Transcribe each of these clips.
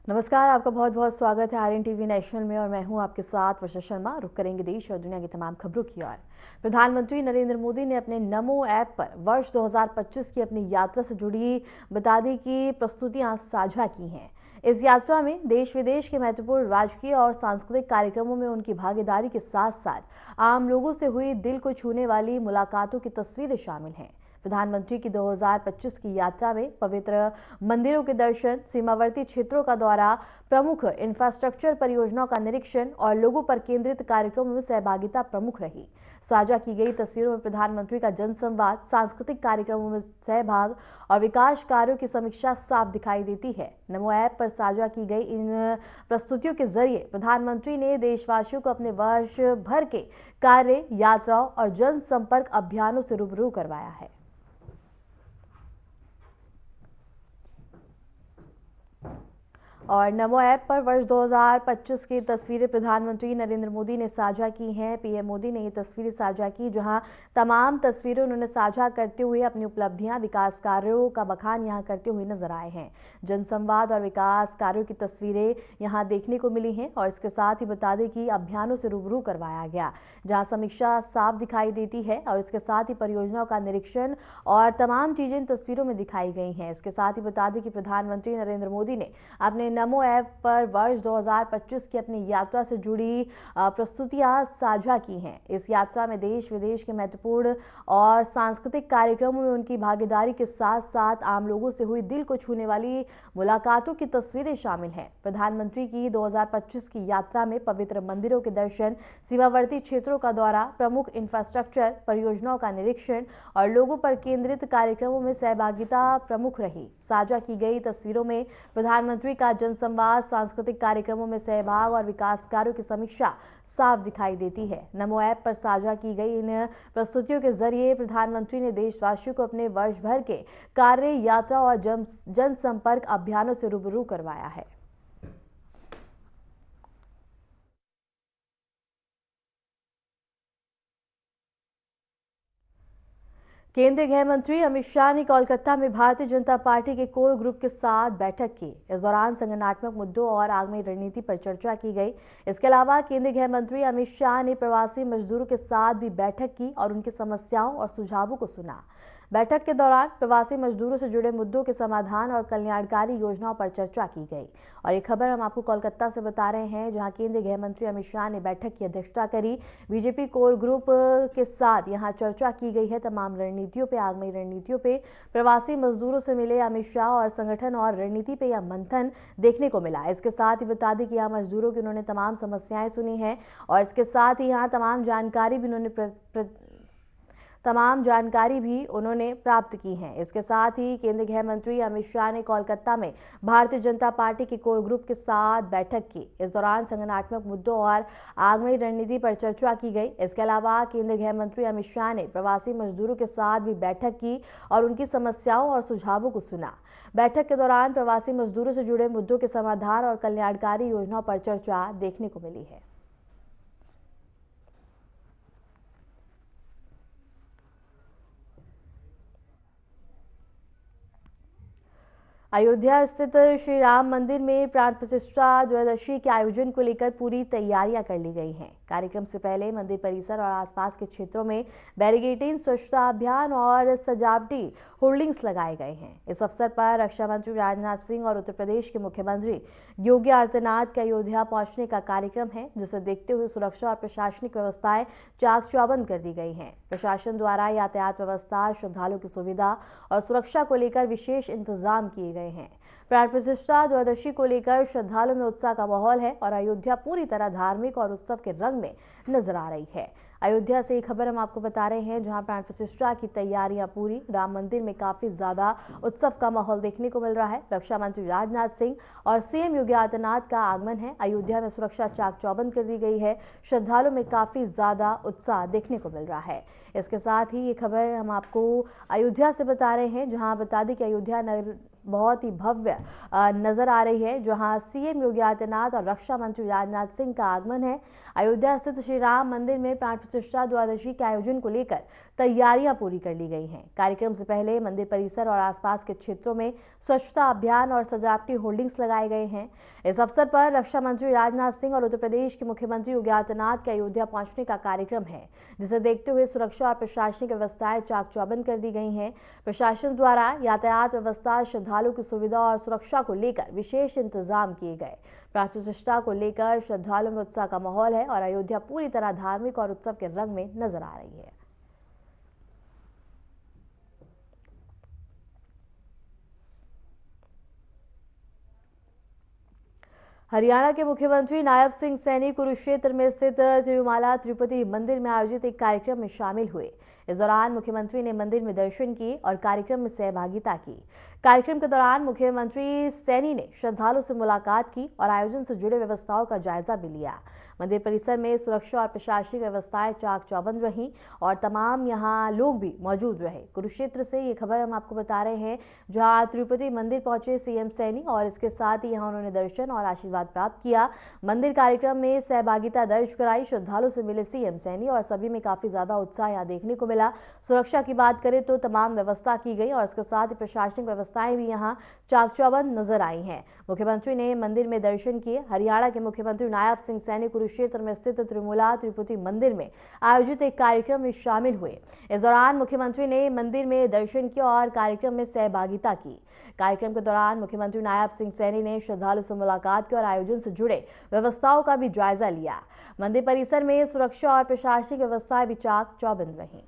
नमस्कार, आपका बहुत बहुत स्वागत है आर्यन टीवी नेशनल में और मैं हूं आपके साथ वर्षा शर्मा। रुक करेंगे देश और दुनिया की तमाम खबरों की ओर। प्रधानमंत्री नरेंद्र मोदी ने अपने नमो ऐप पर वर्ष 2025 की अपनी यात्रा से जुड़ी बतादी की प्रस्तुतियां साझा की हैं। इस यात्रा में देश विदेश के महत्वपूर्ण राजकीय और सांस्कृतिक कार्यक्रमों में उनकी भागीदारी के साथ साथ आम लोगों से हुई दिल को छूने वाली मुलाकातों की तस्वीरें शामिल हैं। प्रधानमंत्री की 2025 की यात्रा में पवित्र मंदिरों के दर्शन, सीमावर्ती क्षेत्रों का दौरा, प्रमुख इंफ्रास्ट्रक्चर परियोजनाओं का निरीक्षण और लोगों पर केंद्रित कार्यक्रमों में सहभागिता प्रमुख रही। साझा की गई तस्वीरों में प्रधानमंत्री का जनसंवाद, सांस्कृतिक कार्यक्रमों में सहभाग और विकास कार्यों की समीक्षा साफ दिखाई देती है। नमो ऐप पर साझा की गई इन प्रस्तुतियों के जरिए प्रधानमंत्री ने देशवासियों को अपने वर्ष भर के कार्य, यात्राओं और जनसंपर्क अभियानों से रूबरू करवाया है। और नमो ऐप पर वर्ष 2025 की तस्वीरें प्रधानमंत्री नरेंद्र मोदी ने साझा की हैं। पीएम मोदी ने ये तस्वीरें साझा की, जहां तमाम तस्वीरें उन्होंने साझा करते हुए अपनी उपलब्धियां, विकास कार्यों का बखान यहां करते हुए नजर आए हैं। जनसंवाद और विकास कार्यों की तस्वीरें यहां देखने को मिली हैं और इसके साथ ही बता दें कि अभियानों से रूबरू करवाया गया, जहां समीक्षा साफ दिखाई देती है और इसके साथ ही परियोजनाओं का निरीक्षण और तमाम चीजें इन तस्वीरों में दिखाई गई हैं। इसके साथ ही बता दें कि प्रधानमंत्री नरेंद्र मोदी ने अपने नमो ऐप पर वर्ष 2025 की अपनी यात्रा से जुड़ी प्रस्तुतियां साझा की हैं। इस यात्रा में देश विदेश के महत्वपूर्ण और सांस्कृतिक कार्यक्रमों में उनकी भागीदारी के साथ साथ आम लोगों से हुई दिल को छूने वाली मुलाकातों की तस्वीरें शामिल हैं। प्रधानमंत्री की 2025 की यात्रा में पवित्र मंदिरों के दर्शन, सीमावर्ती क्षेत्रों का दौरा, प्रमुख इंफ्रास्ट्रक्चर परियोजनाओं का निरीक्षण और लोगों पर केंद्रित कार्यक्रमों में सहभागिता प्रमुख रही। साझा की गई तस्वीरों में प्रधानमंत्री का जनसंवाद, सांस्कृतिक कार्यक्रमों में सहभाग और विकास कार्यों की समीक्षा साफ दिखाई देती है। नमो ऐप पर साझा की गई इन प्रस्तुतियों के जरिए प्रधानमंत्री ने देशवासियों को अपने वर्ष भर के कार्य, यात्रा और जनसंपर्क अभियानों से रूबरू करवाया है। केंद्रीय गृह मंत्री अमित शाह ने कोलकाता में भारतीय जनता पार्टी के कोर ग्रुप के साथ बैठक की। इस दौरान संगठनात्मक मुद्दों और आगामी रणनीति पर चर्चा की गई। इसके अलावा केंद्रीय गृह मंत्री अमित शाह ने प्रवासी मजदूरों के साथ भी बैठक की और उनकी समस्याओं और सुझावों को सुना। बैठक के दौरान प्रवासी मजदूरों से जुड़े मुद्दों के समाधान और कल्याणकारी योजनाओं पर चर्चा की गई। और ये खबर हम आपको कोलकाता से बता रहे हैं, जहां केंद्रीय गृह मंत्री अमित शाह ने बैठक की अध्यक्षता करी। बीजेपी कोर ग्रुप के साथ यहां चर्चा की गई है तमाम रणनीतियों पे, आगामी रणनीतियों पे। प्रवासी मजदूरों से मिले अमित शाह और संगठन और रणनीति पे यह मंथन देखने को मिला। इसके साथ ही बता दें कि यहाँ मजदूरों की उन्होंने तमाम समस्याएं सुनी हैं और इसके साथ ही यहाँ तमाम जानकारी भी उन्होंने प्राप्त की है। इसके साथ ही केंद्रीय गृह मंत्री अमित शाह ने कोलकाता में भारतीय जनता पार्टी के कोर ग्रुप के साथ बैठक की। इस दौरान संगठनात्मक मुद्दों और आगामी रणनीति पर चर्चा की गई। इसके अलावा केंद्रीय गृह मंत्री अमित शाह ने प्रवासी मजदूरों के साथ भी बैठक की और उनकी समस्याओं और सुझावों को सुना। बैठक के दौरान प्रवासी मजदूरों से जुड़े मुद्दों के समाधान और कल्याणकारी योजनाओं पर चर्चा देखने को मिली है। अयोध्या स्थित श्री राम मंदिर में प्राण प्रतिष्ठा द्वादशी के आयोजन को लेकर पूरी तैयारियां कर ली गई हैं। कार्यक्रम से पहले मंदिर परिसर और आसपास के क्षेत्रों में बैरिकेडिंग, स्वच्छता अभियान और सजावटी होर्डिंग्स लगाए गए हैं। इस अवसर पर रक्षा मंत्री राजनाथ सिंह और उत्तर प्रदेश के मुख्यमंत्री योगी आदित्यनाथ के अयोध्या पहुंचने का कार्यक्रम है, जिसे देखते हुए सुरक्षा और प्रशासनिक व्यवस्थाएं चाक चौबंद कर दी गई हैं। प्रशासन द्वारा यातायात व्यवस्था, श्रद्धालुओं की सुविधा और सुरक्षा को लेकर विशेष इंतजाम किए गए हैं। प्राण प्रतिष्ठा द्वादशी को लेकर श्रद्धालुओं में उत्साह का माहौल है और अयोध्या पूरी तरह धार्मिक और उत्सव के रंग में नजर आ रही है। अयोध्या से एक खबर हम आपको बता रहे हैं, जहां प्राण प्रतिष्ठा की तैयारियां पूरी। राम मंदिर में काफी ज्यादा उत्सव का माहौल देखने को मिल रहा है। रक्षा मंत्री राजनाथ सिंह और सीएम योगी आदित्यनाथ का आगमन है। अयोध्या में सुरक्षा चाक चौबंद कर दी गई है। श्रद्धालुओं में काफी ज्यादा उत्साह देखने को मिल रहा है। इसके साथ ही ये खबर हम आपको अयोध्या से बता रहे हैं, जहां बता दें कि अयोध्या बहुत ही भव्य नजर आ रही है, जहां सीएम योगी आदित्यनाथ और रक्षा मंत्री राजनाथ सिंह का आगमन है। अयोध्या स्थित श्री राम मंदिर में प्राण प्रतिष्ठा द्वादशी के आयोजन को लेकर तैयारियां पूरी कर ली गई हैं। कार्यक्रम से पहले मंदिर परिसर और आसपास के क्षेत्रों में स्वच्छता अभियान और सजावटी होर्डिंग्स लगाए गए हैं। इस अवसर पर रक्षा मंत्री राजनाथ सिंह और उत्तर प्रदेश के मुख्यमंत्री योगी आदित्यनाथ के अयोध्या पहुंचने का कार्यक्रम है, जिसे देखते हुए सुरक्षा और प्रशासनिक व्यवस्थाएं चाक चौबंद कर दी गई हैं। प्रशासन द्वारा यातायात व्यवस्था, श्रद्धालुओं की सुविधा और सुरक्षा को लेकर विशेष इंतजाम किए गए। प्राण प्रतिष्ठा को लेकर श्रद्धालुओं में उत्साह का माहौल है और अयोध्या पूरी तरह धार्मिक और उत्सव के रंग में नजर आ रही है। हरियाणा के मुख्यमंत्री नायब सिंह सैनी कुरुक्षेत्र में स्थित तिरुमाला तिरुपति मंदिर में आयोजित एक कार्यक्रम में शामिल हुए। इस दौरान मुख्यमंत्री ने मंदिर में दर्शन किए और कार्यक्रम में सहभागिता की। कार्यक्रम के दौरान मुख्यमंत्री सैनी ने श्रद्धालुओं से मुलाकात की और आयोजन से जुड़े व्यवस्थाओं का जायजा भी लिया। मंदिर परिसर में सुरक्षा और प्रशासनिक व्यवस्थाएं चाक चौबंद रहीं और तमाम यहां लोग भी मौजूद रहे। कुरुक्षेत्र से ये खबर हम आपको बता रहे हैं, जहां तिरुपति मंदिर पहुंचे सीएम सैनी और इसके साथ ही यहां उन्होंने दर्शन और आशीर्वाद प्राप्त किया। मंदिर कार्यक्रम में सहभागिता दर्ज कराई। श्रद्धालुओं से मिले सीएम सैनी और सभी में काफी ज्यादा उत्साह यहां देखने को मिला। सुरक्षा की बात करें तो तमाम व्यवस्था की गई और इसके साथ ही प्रशासनिक व्यवस्थाएं भी यहां चाक चौबंद नजर आई हैं। मुख्यमंत्री ने मंदिर में दर्शन किए। हरियाणा के मुख्यमंत्री नायब सिंह सैनी कुरुक्षेत्र में स्थित तिरुमला तिरुपति मंदिर में आयोजित एक कार्यक्रम में शामिल हुए। इस दौरान मुख्यमंत्री ने मंदिर में दर्शन किया और कार्यक्रम में सहभागिता की। कार्यक्रम के दौरान मुख्यमंत्री नायब सिंह सैनी ने श्रद्धालुओं से मुलाकात की और आयोजन से जुड़े व्यवस्थाओं का भी जायजा लिया। मंदिर परिसर में सुरक्षा और प्रशासनिक व्यवस्थाएं भी चाक चौबंद रहीं।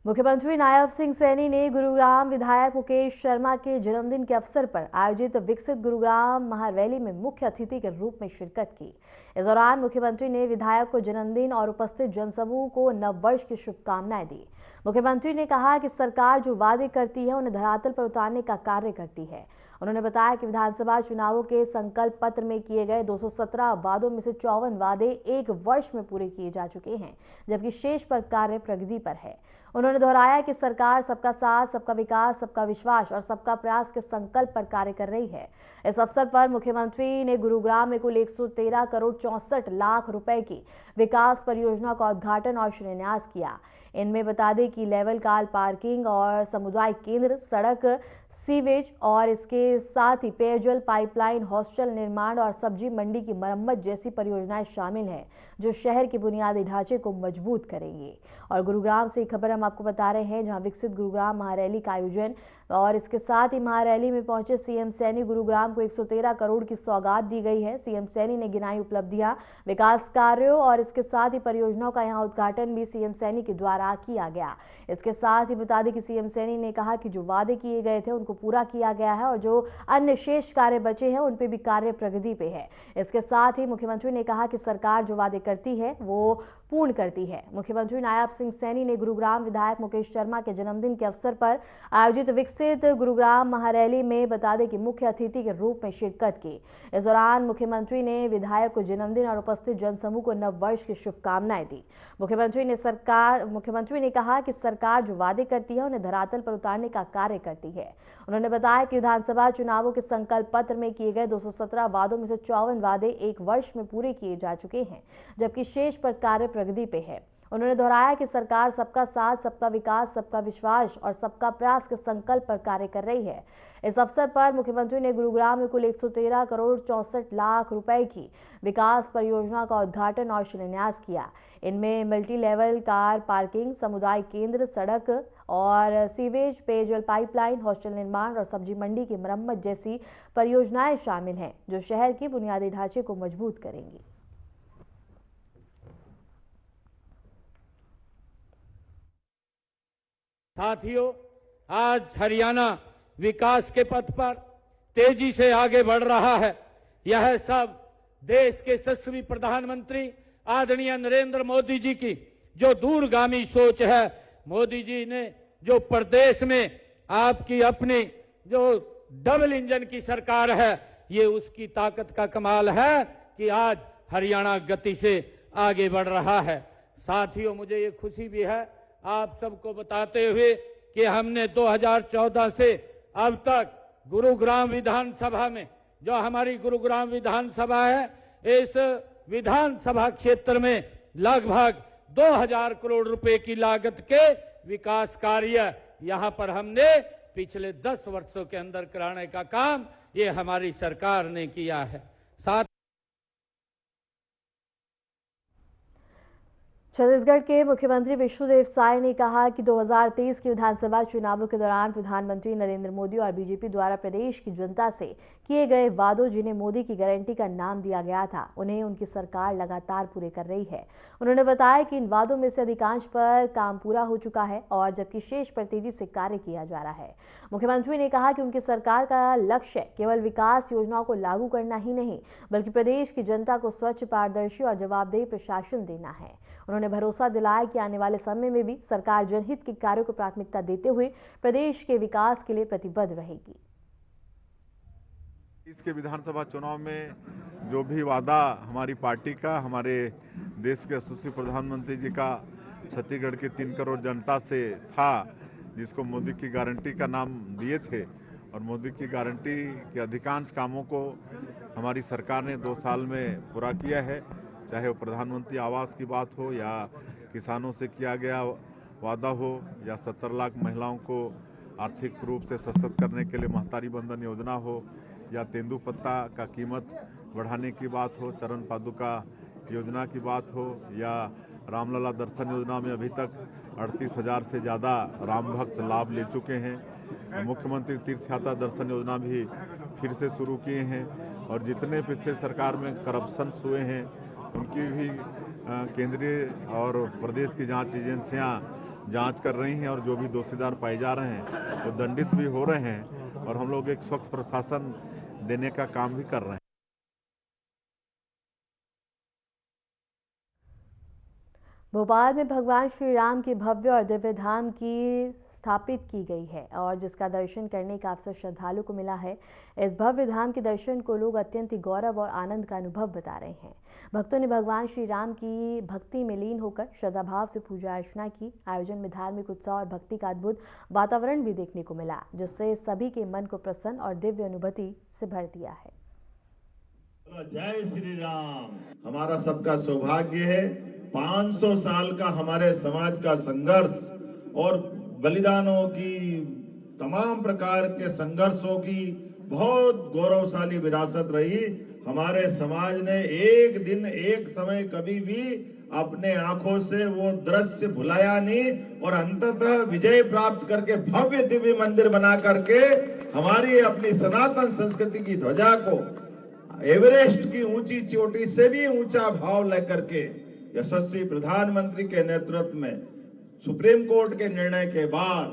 मुख्यमंत्री नायब सिंह सैनी ने गुरुग्राम विधायक मुकेश शर्मा के जन्मदिन के अवसर पर आयोजित विकसित गुरुग्राम महारैली में मुख्य अतिथि के रूप में शिरकत की। इस दौरान मुख्यमंत्री ने विधायक को जन्मदिन और उपस्थित जनसमूह को नववर्ष की शुभकामनाएं दी। मुख्यमंत्री ने कहा कि सरकार जो वादे करती है उन्हें धरातल पर उतारने का कार्य करती है। उन्होंने बताया कि विधानसभा चुनावों के संकल्प पत्र में किए गए 217 वादों में से 54 वादे एक वर्ष में पूरे किए जा चुके हैं, जबकि शेष पर कार्य प्रगति पर है। उन्होंने दोहराया कि सरकार सबका साथ, सबका विकास, सबका विश्वास और सबका प्रयास के संकल्प पर कार्य कर रही है। इस अवसर पर मुख्यमंत्री ने गुरुग्राम में कुल 113 करोड़ 64 लाख रुपए की विकास परियोजना का उद्घाटन और शिलान्यास किया। इनमें बता दें कि लेवल कार पार्किंग और समुदाय केंद्र, सड़क, सीवेज और इसके साथ ही पेयजल पाइपलाइन, हॉस्टल निर्माण और सब्जी मंडी की मरम्मत जैसी परियोजनाएं शामिल हैं, जो शहर के बुनियादी ढांचे को मजबूत करेंगी। और गुरुग्राम से खबर हम आपको बता रहे हैं, जहां विकसित गुरुग्राम महारैली का आयोजन और इसके साथ ही महारैली में पहुंचे सीएम सैनी। गुरुग्राम को 113 करोड़ की सौगात दी गई है। सीएम सैनी ने गिनाई उपलब्धियां, विकास कार्यों और इसके साथ ही परियोजनाओं का यहां उद्घाटन भी सीएम सैनी के द्वारा किया गया। इसके साथ ही बता दें कि सीएम सैनी ने कहा कि जो वादे किए गए थे उनको पूरा किया गया है और जो अन्य शेष कार्य बचे हैं उन पे भी कार्य प्रगति पे है। इसके साथ ही मुख्यमंत्री ने कहा कि सरकार जो वादे करती है वो पूर्ण करती है। मुख्यमंत्री नायब सिंह सैनी ने गुरुग्राम विधायक मुकेश शर्मा के जन्मदिन के अवसर पर आयोजित विकसित गुरुग्राम महारैली में बता दें कि मुख्य अतिथि के रूप में शिरकत की। इस दौरान मुख्यमंत्री ने विधायक को जन्मदिन और उपस्थित जनसमूह को नववर्ष की शुभकामनाएं दी। मुख्यमंत्री ने कहा कि सरकार जो वादे करती है उन्हें धरातल पर उतारने का कार्य करती है। उन्होंने बताया कि विधानसभा चुनावों के संकल्प पत्र में किए गए 217 वादों में से 54 वादे एक वर्ष में पूरे किए जा चुके हैं, जबकि शेष पर कार्य प्रगति पे है। उन्होंने दोहराया कि सरकार सबका साथ, सबका विकास, सबका विश्वास और सबका प्रयास के संकल्प पर कार्य कर रही है। इस अवसर पर मुख्यमंत्री ने गुरुग्राम में कुल 113 करोड़ 64 लाख रुपए की विकास परियोजना का उद्घाटन और शिलान्यास किया। इनमें मल्टी लेवल कार पार्किंग, समुदाय केंद्र, सड़क और सीवेज, पेयजल पाइपलाइन, हॉस्टल निर्माण और सब्जी मंडी की मरम्मत जैसी परियोजनाएं शामिल हैं, जो शहर के बुनियादी ढांचे को मजबूत करेंगी। साथियों, आज हरियाणा विकास के पथ पर तेजी से आगे बढ़ रहा है। यह सब देश के यशस्वी प्रधानमंत्री आदरणीय नरेंद्र मोदी जी की जो दूरगामी सोच है। मोदी जी ने जो प्रदेश में आपकी अपनी जो डबल इंजन की सरकार है, ये उसकी ताकत का कमाल है कि आज हरियाणा गति से आगे बढ़ रहा है। साथियों, मुझे ये खुशी भी है आप सबको बताते हुए कि हमने 2014 से अब तक गुरुग्राम विधानसभा में, जो हमारी गुरुग्राम विधानसभा है, इस विधानसभा क्षेत्र में लगभग 2000 करोड़ रुपए की लागत के विकास कार्य यहां पर हमने पिछले 10 वर्षों के अंदर कराने का काम ये हमारी सरकार ने किया है। साथ छत्तीसगढ़ के मुख्यमंत्री विष्णुदेव साय ने कहा कि 2023 के विधानसभा चुनावों के दौरान प्रधानमंत्री नरेंद्र मोदी और बीजेपी द्वारा प्रदेश की जनता से किए गए वादों, जिन्हें मोदी की गारंटी का नाम दिया गया था, उन्हें उनकी सरकार लगातार पूरे कर रही है। उन्होंने बताया कि इन वादों में से अधिकांश पर काम पूरा हो चुका है और जबकि शेष पर तेजी से कार्य किया जा रहा है। मुख्यमंत्री ने कहा कि उनकी सरकार का लक्ष्य केवल विकास योजनाओं को लागू करना ही नहीं, बल्कि प्रदेश की जनता को स्वच्छ, पारदर्शी और जवाबदेही प्रशासन देना है। उन्होंने भरोसा दिलाया कि आने वाले समय में भी सरकार जनहित के कार्यों को प्राथमिकता देते हुए प्रदेश के विकास के लिए प्रतिबद्ध रहेगी। इसके विधानसभा चुनाव में जो भी वादा हमारी पार्टी का, हमारे देश के यशस्वी प्रधानमंत्री जी का छत्तीसगढ़ की 3 करोड़ जनता से था, जिसको मोदी की गारंटी का नाम दिए थे, और मोदी की गारंटी के अधिकांश कामों को हमारी सरकार ने 2 साल में पूरा किया है। चाहे वो प्रधानमंत्री आवास की बात हो, या किसानों से किया गया वादा हो, या 70 लाख महिलाओं को आर्थिक रूप से सशक्त करने के लिए महतारी बंधन योजना हो, या तेंदुपत्ता का कीमत बढ़ाने की बात हो, चरण पादुका योजना की बात हो, या रामलला दर्शन योजना में अभी तक 38,000 से ज़्यादा राम भक्त लाभ ले चुके हैं। मुख्यमंत्री तीर्थ यात्रा दर्शन योजना भी फिर से शुरू किए हैं, और जितने पिछले सरकार में करप्शन हुए हैं उनकी भी केंद्रीय और प्रदेश की जांच एजेंसियां जांच कर रही हैं, और जो भी दोषीदार पाए जा रहे हैं वो दंडित भी हो रहे हैं, और हम लोग एक स्वच्छ प्रशासन देने का काम भी कर रहे हैं। भोपाल में भगवान श्री राम के भव्य और दिव्य धाम की स्थापित की गई है और जिसका दर्शन करने का अवसर श्रद्धालु को मिला है। इस भव्य धाम के दर्शन को लोग अत्यंत गौरव और आनंद का अनुभव बता रहे हैं। भक्तों ने भगवान श्री राम की भक्ति में लीन होकर श्रद्धा भाव से पूजा अर्चना की। आयोजन में धार्मिक उत्साह और भक्ति का अद्भुत वातावरण भी देखने को मिला, जिससे सभी के मन को प्रसन्न और दिव्य अनुभूति से भर दिया है। जय श्री राम। हमारा सबका सौभाग्य है, 500 साल का हमारे समाज का संघर्ष और बलिदानों की, तमाम प्रकार के संघर्षों की बहुत गौरवशाली विरासत रही। हमारे समाज ने एक दिन, एक समय कभी भी अपने आंखों से वो दृश्य भुलाया नहीं, और अंततः विजय प्राप्त करके भव्य दिव्य मंदिर बना करके हमारी अपनी सनातन संस्कृति की ध्वजा को एवरेस्ट की ऊंची चोटी से भी ऊंचा भाव लेकर के यशस्वी प्रधानमंत्री के नेतृत्व में सुप्रीम कोर्ट के निर्णय के बाद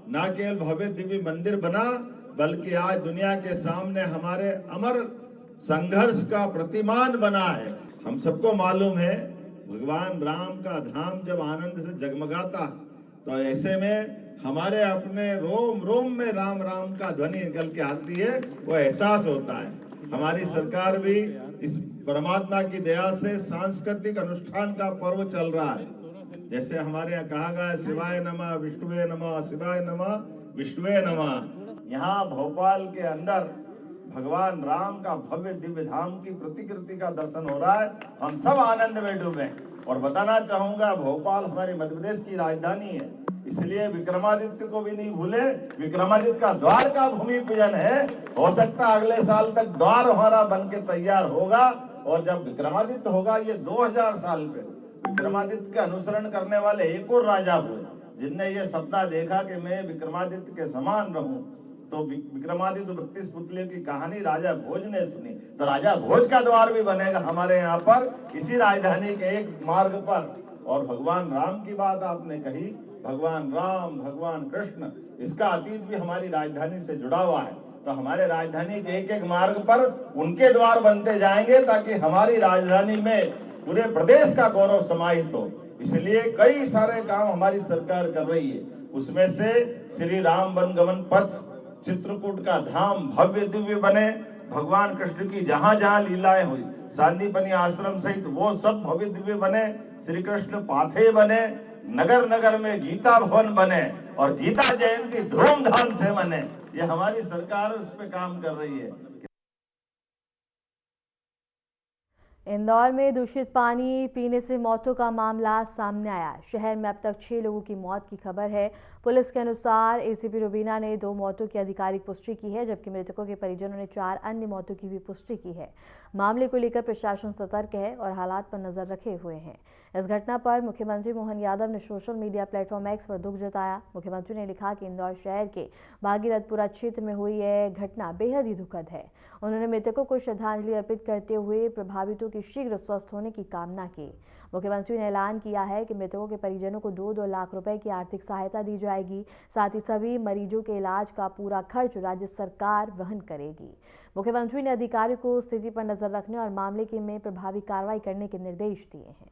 न केवल भव्य दिव्य मंदिर बना, बल्कि आज दुनिया के सामने हमारे अमर संघर्ष का प्रतिमान बना है। हम सबको मालूम है, भगवान राम का धाम जब आनंद से जगमगाता तो ऐसे में हमारे अपने रोम रोम में राम राम का ध्वनि निकल के आती है, वो एहसास होता है। हमारी सरकार भी इस परमात्मा की दया से सांस्कृतिक अनुष्ठान का पर्व चल रहा है। जैसे हमारे यहाँ कहा गया, शिवाय नमः, विष्णुवे नमः, शिवाय नमः, विष्णुवे नमः। यहाँ भोपाल के अंदर भगवान राम का भव्य दिव्य धाम की प्रतिकृति का दर्शन हो रहा है। हम सब आनंद में डूबे। और बताना चाहूंगा, भोपाल हमारे मध्य प्रदेश की राजधानी है, इसलिए विक्रमादित्य को भी नहीं भूले। विक्रमादित्य का द्वार का भूमि पूजन है। हो सकता है अगले साल तक द्वार हमारा बन के तैयार होगा, और जब विक्रमादित्य होगा, ये 2000 साल पे विक्रमादित्य के अनुसरण करने वाले एक और राजा हुए, जिनने ये सपना देखा कि मैं विक्रमादित्य के समान रहूं। तो विक्रमादित्य 32 पुतले की कहानी राजा भोज ने सुनी, तो राजा भोज का द्वार भी बनेगा हमारे यहाँ पर, इसी राजधानी के एक मार्ग पर। और भगवान राम की बात आपने कही, भगवान राम, भगवान कृष्ण, इसका अतीत भी हमारी राजधानी से जुड़ा हुआ है। तो हमारे राजधानी के एक एक मार्ग पर उनके द्वार बनते जाएंगे, ताकि हमारी राजधानी में पूरे प्रदेश का गौरव समाहित हो। इसलिए कई सारे काम हमारी सरकार कर रही है। उसमें से श्री राम वनगमन पथ, चित्रकूट का धाम भव्य दिव्य बने, भगवान कृष्ण की जहां जहां लीलाएं हुई, सांदीपनी आश्रम सहित वो सब भव्य दिव्य बने, श्री कृष्ण पाथे बने, नगर नगर में गीता भवन बने और गीता जयंती धूमधाम से बने। ये हमारी सरकार उस पर काम कर रही है। इंदौर में दूषित पानी पीने से मौतों का मामला सामने आया। शहर में अब तक 6 लोगों की मौत की खबर है। पुलिस के अनुसार एसीपी रुबीना ने 2 मौतों की आधिकारिक पुष्टि की है, जबकि मृतकों के परिजनों ने 4 अन्य मौतों की भी पुष्टि की है। मामले को लेकर प्रशासन सतर्क है और हालात पर नजर रखे हुए हैं। इस घटना पर मुख्यमंत्री मोहन यादव ने सोशल मीडिया प्लेटफॉर्म एक्स पर दुख जताया। मुख्यमंत्री ने लिखा कि इंदौर शहर के भागीरथपुरा क्षेत्र में हुई यह घटना बेहद ही दुखद है। उन्होंने मृतकों को श्रद्धांजलि अर्पित करते हुए प्रभावितों की शीघ्र स्वस्थ होने की कामना की। मुख्यमंत्री ने ऐलान किया है कि मृतकों के परिजनों को 2-2 लाख रुपए की आर्थिक सहायता दी जाएगी। साथ ही सभी मरीजों के इलाज का पूरा खर्च राज्य सरकार वहन करेगी। मुख्यमंत्री ने अधिकारियों को स्थिति पर नजर रखने और मामले में प्रभावी कार्रवाई करने के निर्देश दिए हैं।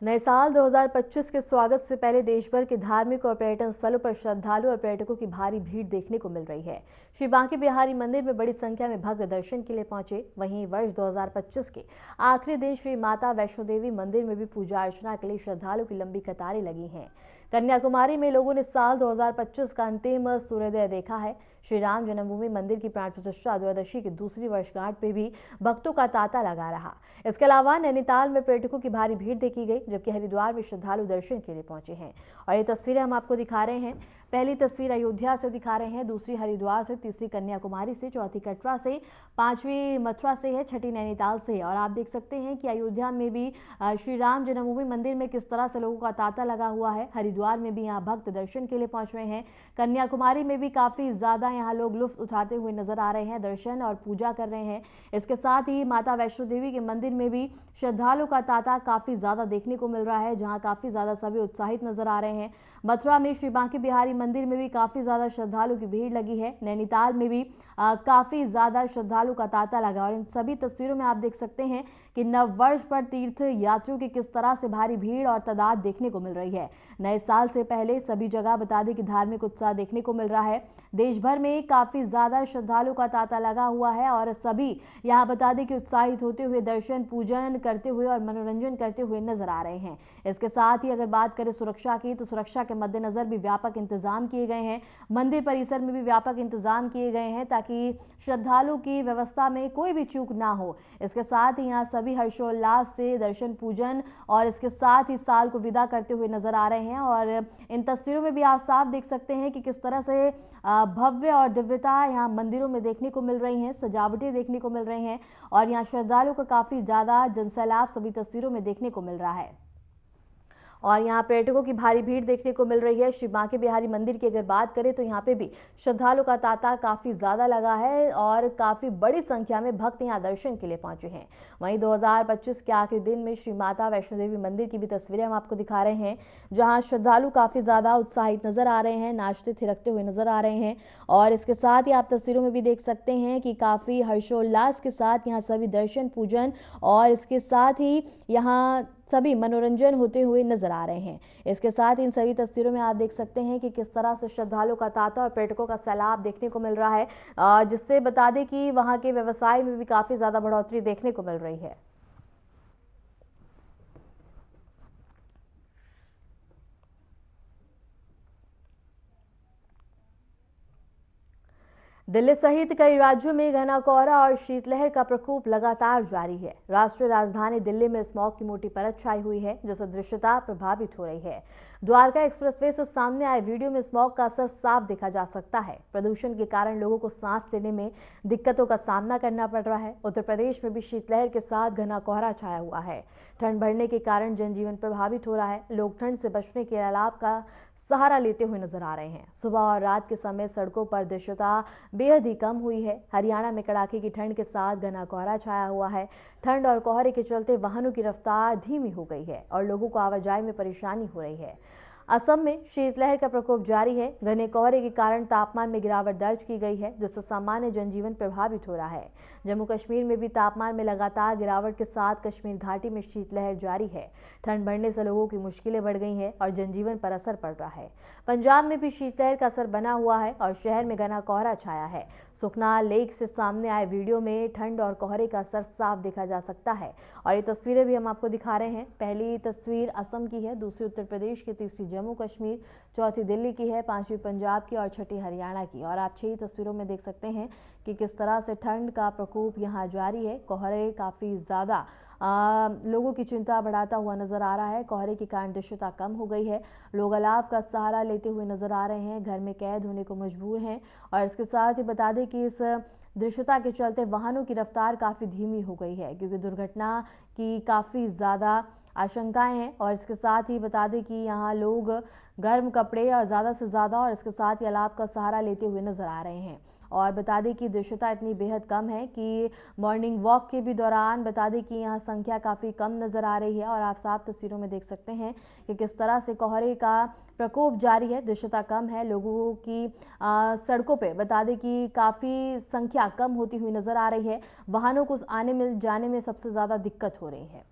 नए साल 2025 के स्वागत से पहले देश भर के धार्मिक और पर्यटन स्थलों पर श्रद्धालु और पर्यटकों की भारी भीड़ देखने को मिल रही है। श्री बांके बिहारी मंदिर में बड़ी संख्या में भक्त दर्शन के लिए पहुंचे। वहीं वर्ष 2025 के आखिरी दिन श्री माता वैष्णो देवी मंदिर में भी पूजा अर्चना के लिए श्रद्धालुओं की लंबी कतारें लगी हैं। कन्याकुमारी में लोगों ने साल 2025 का अंतिम सूर्योदय देखा है। श्री राम जन्मभूमि मंदिर की प्राण प्रतिष्ठा द्वादशी की दूसरी वर्षगांठ पे भी भक्तों का तांता लगा रहा। इसके अलावा नैनीताल में पर्यटकों की भारी भीड़ देखी गई, जबकि हरिद्वार में श्रद्धालु दर्शन के लिए पहुंचे हैं। और ये तस्वीरें हम आपको दिखा रहे हैं। पहली तस्वीर अयोध्या से दिखा रहे हैं, दूसरी हरिद्वार से, तीसरी कन्याकुमारी से, चौथी कटरा से, पांचवी मथुरा से है, छठी नैनीताल से। और आप देख सकते हैं कि अयोध्या में भी श्री राम जन्मभूमि मंदिर में किस तरह से लोगों का तांता लगा हुआ है। हरिद्वार में भी यहाँ भक्त दर्शन के लिए पहुंच रहे हैं। कन्याकुमारी में भी काफी ज्यादा यहाँ लोग लुत्फ उठाते हुए नजर आ रहे हैं, दर्शन और पूजा कर रहे हैं। इसके साथ ही माता वैष्णो देवी के मंदिर में भी श्रद्धालुओं का तांता काफी ज्यादा देखने को मिल रहा है, जहां काफी ज्यादा सभी उत्साहित नजर आ रहे हैं। मथुरा में श्री बांके बिहारी मंदिर में भी काफी ज्यादा श्रद्धालुओं की भीड़ लगी है। नैनीताल में भी काफी ज्यादा श्रद्धालु का तांता लगा। और इन सभी तस्वीरों में आप देख सकते हैं कि नववर्ष पर तीर्थ यात्रियों की किस तरह से भारी भीड़ और तादाद देखने को मिल रही है। नए साल से पहले सभी जगह बता दें कि धार्मिक उत्साह देखने को मिल रहा है। देश भर में काफी ज्यादा श्रद्धालुओं का तांता लगा हुआ है और सभी यहाँ बता दें कि उत्साहित होते हुए दर्शन पूजन करते हुए और मनोरंजन करते हुए नजर आ रहे हैं। इसके साथ ही अगर बात करें सुरक्षा की, तो सुरक्षा के मद्देनजर भी व्यापक इंतजाम किए गए हैं। मंदिर परिसर में भी व्यापक इंतजाम किए गए हैं ताकि श्रद्धालु की व्यवस्था में कोई भी चूक ना हो। इसके साथ ही यहाँ सभी हर्षोल्लास से दर्शन पूजन और इसके साथ ही साल को विदा करते हुए नजर आ रहे हैं। और इन तस्वीरों में भी आप साफ देख सकते हैं कि किस तरह से भव्य और दिव्यता यहाँ मंदिरों में देखने को मिल रही हैं, सजावटें देखने को मिल रही हैं और यहाँ श्रद्धालुओं का काफी ज्यादा जनसैलाब सभी तस्वीरों में देखने को मिल रहा है। और यहाँ पर्यटकों की भारी भीड़ देखने को मिल रही है। श्री बांके बिहारी मंदिर की अगर बात करें तो यहाँ पे भी श्रद्धालुओं का तांता काफी ज्यादा लगा है और काफी बड़ी संख्या में भक्त यहाँ दर्शन के लिए पहुंचे हैं। वहीं 2025 के आखिरी दिन में श्री माता वैष्णो देवी मंदिर की भी तस्वीरें हम आपको दिखा रहे हैं, जहाँ श्रद्धालु काफी ज्यादा उत्साहित नजर आ रहे हैं, नाचते थिरकते हुए नजर आ रहे हैं। और इसके साथ ही आप तस्वीरों में भी देख सकते हैं कि काफी हर्षोल्लास के साथ यहाँ सभी दर्शन पूजन और इसके साथ ही यहाँ सभी मनोरंजन होते हुए नजर आ रहे हैं। इसके साथ इन सभी तस्वीरों में आप देख सकते हैं कि किस तरह से श्रद्धालुओं का तांता और पर्यटकों का सैलाब देखने को मिल रहा है, जिससे बता दें कि वहां के व्यवसाय में भी काफी ज्यादा बढ़ोतरी देखने को मिल रही है। दिल्ली सहित कई राज्यों में घना कोहरा और शीतलहर का प्रकोप लगातार जारी है। राष्ट्रीय राजधानी दिल्ली में स्मॉग की मोटी परत छाई हुई है, जिससे दृश्यता प्रभावित हो रही है। द्वारका एक्सप्रेसवे से सामने आए वीडियो में स्मॉग का असर साफ देखा जा सकता है। प्रदूषण के कारण लोगों को सांस लेने में दिक्कतों का सामना करना पड़ रहा है। उत्तर प्रदेश में भी शीतलहर के साथ घना कोहरा छाया हुआ है। ठंड बढ़ने के कारण जनजीवन प्रभावित हो रहा है। लोग ठंड से बचने के अलावा सहारा लेते हुए नजर आ रहे हैं। सुबह और रात के समय सड़कों पर दृश्यता बेहद ही कम हुई है। हरियाणा में कड़ाके की ठंड के साथ घना कोहरा छाया हुआ है। ठंड और कोहरे के चलते वाहनों की रफ्तार धीमी हो गई है और लोगों को आवाजाही में परेशानी हो रही है। असम में शीतलहर का प्रकोप जारी है। घने कोहरे के कारण तापमान में गिरावट दर्ज की गई है, जिससे सामान्य जनजीवन प्रभावित हो रहा है। जम्मू कश्मीर में भी तापमान में लगातार गिरावट के साथ कश्मीर घाटी में शीतलहर जारी है। ठंड बढ़ने से लोगों की मुश्किलें बढ़ गई हैं और जनजीवन पर असर पड़ रहा है। पंजाब में भी शीतलहर का असर बना हुआ है और शहर में घना कोहरा छाया है। सुखना लेक से सामने आए वीडियो में ठंड और कोहरे का असर साफ देखा जा सकता है और ये तस्वीरें भी हम आपको दिखा रहे हैं। पहली तस्वीर असम की है, दूसरी उत्तर प्रदेश की, तीसरी जम्मू कश्मीर, चौथी दिल्ली की है, पांचवी पंजाब की और छठी हरियाणा की। और आप 6 तस्वीरों में देख सकते हैं कि किस तरह से ठंड का प्रकोप यहाँ जारी है। कोहरे काफी ज्यादा लोगों की चिंता बढ़ाता हुआ नजर आ रहा है। कोहरे के कारण दृश्यता कम हो गई है। लोग अलाव का सहारा लेते हुए नजर आ रहे हैं, घर में कैद होने को मजबूर हैं। और इसके साथ ही बता दें कि इस दृश्यता के चलते वाहनों की रफ्तार काफी धीमी हो गई है, क्योंकि दुर्घटना की काफी ज्यादा आशंकाएं हैं। और इसके साथ ही बता दें कि यहाँ लोग गर्म कपड़े और ज्यादा से ज्यादा और इसके साथ ही अलाव का सहारा लेते हुए नजर आ रहे हैं। और बता दें कि दृश्यता इतनी बेहद कम है कि मॉर्निंग वॉक के भी दौरान बता दें कि यहाँ संख्या काफ़ी कम नज़र आ रही है। और आप साफ तस्वीरों में देख सकते हैं कि किस तरह से कोहरे का प्रकोप जारी है। दृश्यता कम है, लोगों की सड़कों पे बता दें कि काफ़ी संख्या कम होती हुई नज़र आ रही है। वाहनों को आने में जाने में सबसे ज़्यादा दिक्कत हो रही है।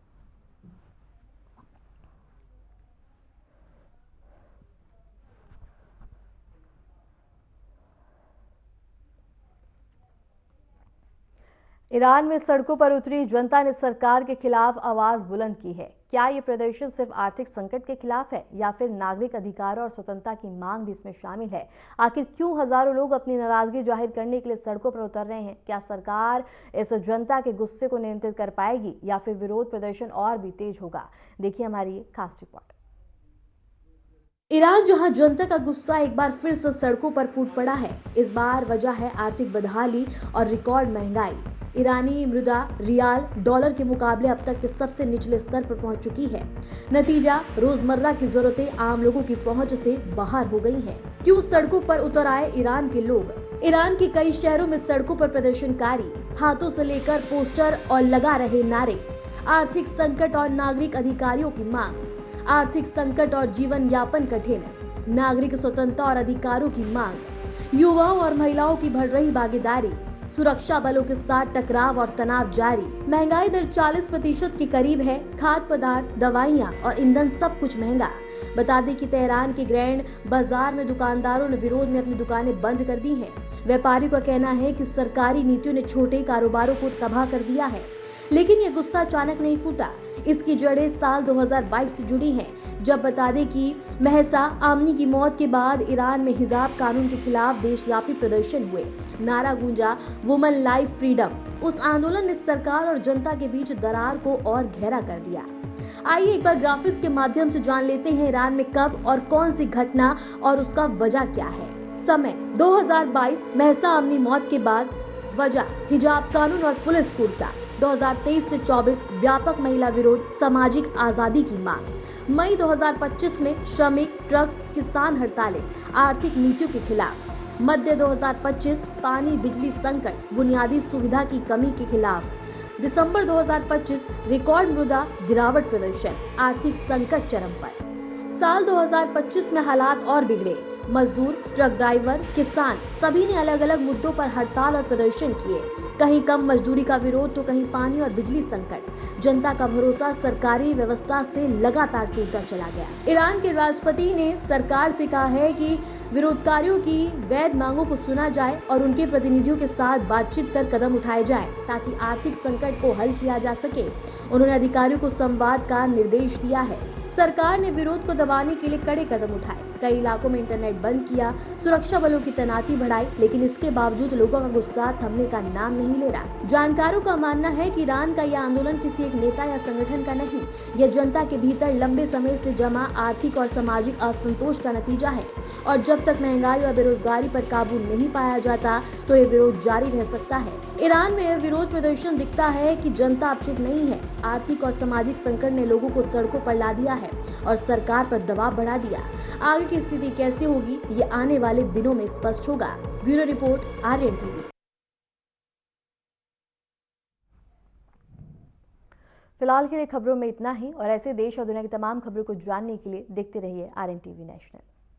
ईरान में सड़कों पर उतरी जनता ने सरकार के खिलाफ आवाज बुलंद की है। क्या ये प्रदर्शन सिर्फ आर्थिक संकट के खिलाफ है या फिर नागरिक अधिकारों और स्वतंत्रता की मांग भी इसमें शामिल है? आखिर क्यों हजारों लोग अपनी नाराजगी जाहिर करने के लिए सड़कों पर उतर रहे हैं? क्या सरकार इस जनता के गुस्से को नियंत्रित कर पाएगी या फिर विरोध प्रदर्शन और भी तेज होगा? देखिए हमारी ये खास रिपोर्ट। ईरान जहां जनता का गुस्सा एक बार फिर से सड़कों पर फूट पड़ा है। इस बार वजह है आर्थिक बदहाली और रिकॉर्ड महंगाई। ईरानी मुद्रा रियाल डॉलर के मुकाबले अब तक के सबसे निचले स्तर पर पहुंच चुकी है। नतीजा, रोजमर्रा की जरूरतें आम लोगों की पहुंच से बाहर हो गई हैं। क्यों सड़कों पर उतर आए ईरान के लोग? ईरान के कई शहरों में सड़कों पर प्रदर्शनकारी हाथों से लेकर पोस्टर और लगा रहे नारे। आर्थिक संकट और नागरिक अधिकारियों की मांग। आर्थिक संकट और जीवन यापन कठिन, नागरिक स्वतंत्रता और अधिकारों की मांग, युवाओं और महिलाओं की बढ़ रही भागीदारी, सुरक्षा बलों के साथ टकराव और तनाव जारी। महंगाई दर 40% के करीब है। खाद्य पदार्थ, दवाइयाँ और ईंधन सब कुछ महंगा। बता दें कि तेहरान के ग्रैंड बाजार में दुकानदारों ने विरोध में अपनी दुकानें बंद कर दी हैं। व्यापारियों का कहना है कि सरकारी नीतियों ने छोटे कारोबारों को तबाह कर दिया है। लेकिन ये गुस्सा अचानक नहीं फूटा। इसकी जड़ें साल 2022 से जुड़ी हैं, जब बता दें कि महसा आमनी की मौत के बाद ईरान में हिजाब कानून के खिलाफ देशव्यापी प्रदर्शन हुए। नारा गूंजा, वुमन लाइफ फ्रीडम। उस आंदोलन ने सरकार और जनता के बीच दरार को और गहरा कर दिया। आइए एक बार ग्राफिक्स के माध्यम से जान लेते हैं ईरान में कब और कौन सी घटना और उसका वजह क्या है। समय 2022, महसा आमनी मौत के बाद। वजह हिजाब कानून और पुलिस कुर्ता। 2023 से 24, व्यापक महिला विरोध, सामाजिक आजादी की मांग। मई 2025 में श्रमिक, ट्रक्स, किसान हड़तालें, आर्थिक नीतियों के खिलाफ। मध्य 2025, पानी बिजली संकट, बुनियादी सुविधा की कमी के खिलाफ। दिसंबर 2025, रिकॉर्ड मुद्रा गिरावट प्रदर्शन, आर्थिक संकट चरम पर। साल 2025 में हालात और बिगड़े। मजदूर, ट्रक ड्राइवर, किसान सभी ने अलग अलग मुद्दों पर हड़ताल और प्रदर्शन किए। कहीं कम मजदूरी का विरोध तो कहीं पानी और बिजली संकट। जनता का भरोसा सरकारी व्यवस्था से लगातार टूटता चला गया। ईरान के राष्ट्रपति ने सरकार से कहा है कि विरोधकारियों की वैध मांगों को सुना जाए और उनके प्रतिनिधियों के साथ बातचीत कर कदम उठाए जाए ताकि आर्थिक संकट को हल किया जा सके। उन्होंने अधिकारियों को संवाद का निर्देश दिया है। सरकार ने विरोध को दबाने के लिए कड़े कदम उठाए। कई इलाकों में इंटरनेट बंद किया, सुरक्षा बलों की तैनाती बढ़ाई, लेकिन इसके बावजूद लोगों का गुस्सा थमने का नाम नहीं ले रहा। जानकारों का मानना है कि ईरान का यह आंदोलन किसी एक नेता या संगठन का नहीं, यह जनता के भीतर लंबे समय से जमा आर्थिक और सामाजिक असंतोष का नतीजा है। और जब तक महंगाई और बेरोजगारी पर काबू नहीं पाया जाता तो ये विरोध जारी रह सकता है। ईरान में यह विरोध प्रदर्शन दिखता है कि जनता अब चुप नहीं है। आर्थिक और सामाजिक संकट ने लोगों को सड़कों पर ला दिया है और सरकार पर दबाव बढ़ा दिया। आगे की स्थिति कैसे होगी ये आने वाले दिनों में स्पष्ट होगा। Bureau report, Aryan TV. फिलहाल के लिए खबरों में इतना ही और ऐसे देश और दुनिया की तमाम खबरों को जानने के लिए देखते रहिए आर्यन टीवी नेशनल।